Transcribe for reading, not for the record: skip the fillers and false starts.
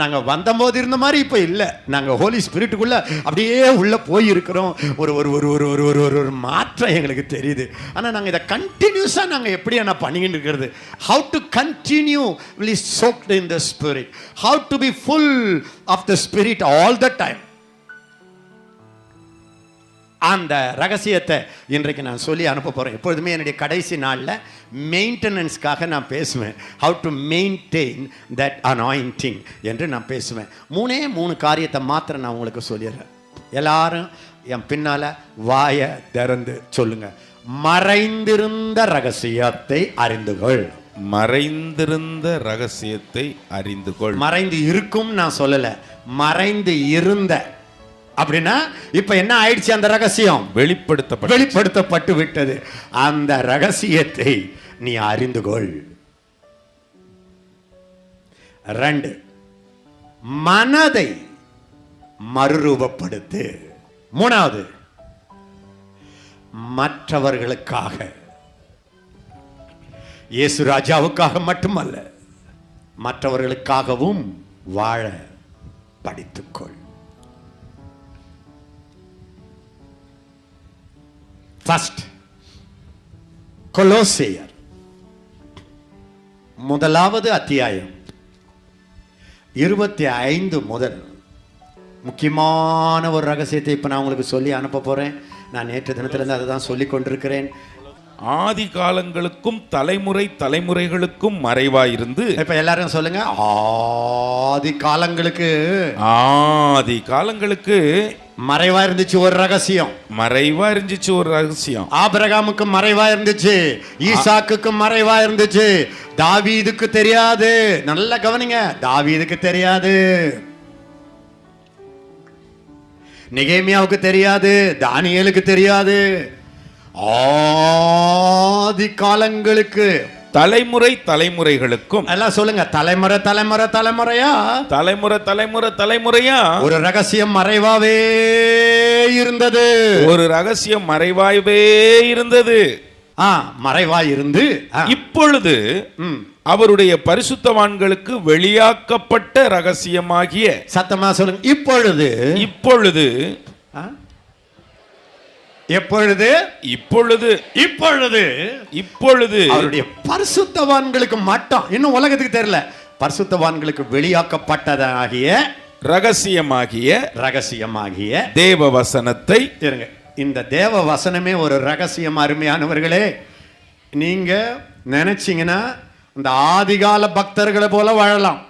நாங்கள் வந்தபோது இருந்த மாதிரி இப்போ இல்லை. நாங்கள் ஹோலி ஸ்பிரிட்டுக்குள்ளே அப்படியே உள்ளே போயிருக்கிறோம். ஒரு ஒரு ஒரு ஒரு ஒரு ஒரு ஒரு ஒரு மாற்றம் எங்களுக்கு தெரியுது. ஆனால் நாங்கள் இதை கண்டினியூஸாக நாங்கள் எப்படி நான் பண்ணிக்கிட்டு இருக்கிறது? How to continue will soaked in the spirit, how to be full of the spirit all the time. அந்த ரகசியத்தை இன்றைக்கு நான் சொல்லி அனுப்ப போகிறேன். எப்பொழுதுமே என்னுடைய கடைசி நாளில் மெயின்டெனன்ஸ்க்காக நான் பேசுவேன். How to maintain that anointing என்று நான் பேசுவேன். 3 காரியத்தை மாத்திரம் நான் உங்களுக்கு சொல்லிடுறேன். எல்லாரும் என் பின்னால் வாயை திறந்து சொல்லுங்க. மறைந்திருந்த ரகசியத்தை அறிந்துகொள். மறைந்திருந்த ரகசியத்தை அறிந்துகொள். மறைந்து இருக்கும் நான் சொல்லலை, மறைந்து இருந்த. அப்படின்னா இப்ப என்ன ஆயிடுச்சு? அந்த ரகசியம் வெளிப்படுத்தப்பட்டு விட்டது. அந்த ரகசியத்தை நீ அறிந்து கொள். 2, மனதை மறுரூபப்படுத்து. 3வது, மற்றவர்களுக்காக, இயேசு ராஜாவுக்காக மட்டுமல்ல, மற்றவர்களுக்காகவும் வாழ படித்துக்கொள். ஃபர்ஸ்ட், கொலோசையர் 1வது அத்தியாயம் 25 முதல் முக்கியமான ஒரு ரகசியத்தை இப்ப நான் உங்களுக்கு சொல்லி அனுப்ப போறேன். நான் நேற்று தினத்திலிருந்து அதை தான் சொல்லி கொண்டிருக்கிறேன். ஆதி காலங்களுக்கும் தலைமுறைகளுக்கும் மறைவாயிருந்து. இப்ப எல்லாரும் சொல்லுங்க, ஆதி காலங்களுக்கு மறைவா இருந்துச்சு ஒரு ரகசியம். ஆபிரகாமுக்கு மறைவா இருந்துச்சு, ஈசாக்குக்கு மறைவா இருந்துச்சு, தாவீதுக்கு தெரியாது. நல்லா கவனிங்க, தாவீதுக்கு தெரியாது, நெகேமியாவுக்கு தெரியாது, தானியேலுக்கு தெரியாது. ஆதி காலங்களுக்கு, தலைமுறைகளுக்கும். எல்லாம் சொல்லுங்க, தலைமுறையா ஒரு ரகசியம் மறைவாவே இருந்தது. மறைவாயிருந்து இப்பொழுது அவருடைய பரிசுத்தவான்களுக்கு வெளியாக்கப்பட்ட ரகசியமாகிய. சத்தமா சொல்லுங்க, இப்பொழுது அவருடைய பரிசுத்தவான்களுக்கு மட்டும், இன்னும் உலகத்துக்கு தெரியல, பரிசுத்தவான்களுக்கு வெளியாக்கப்பட்டதாகிய ரகசியமாகிய தேவ வசனத்தை. இந்த தேவ வசனமே ஒரு ரகசியம். அருமையானவர்களே, நீங்க நினைச்சீங்கன்னா இந்த ஆதிகால பக்தர்களை போல வாழலாம்.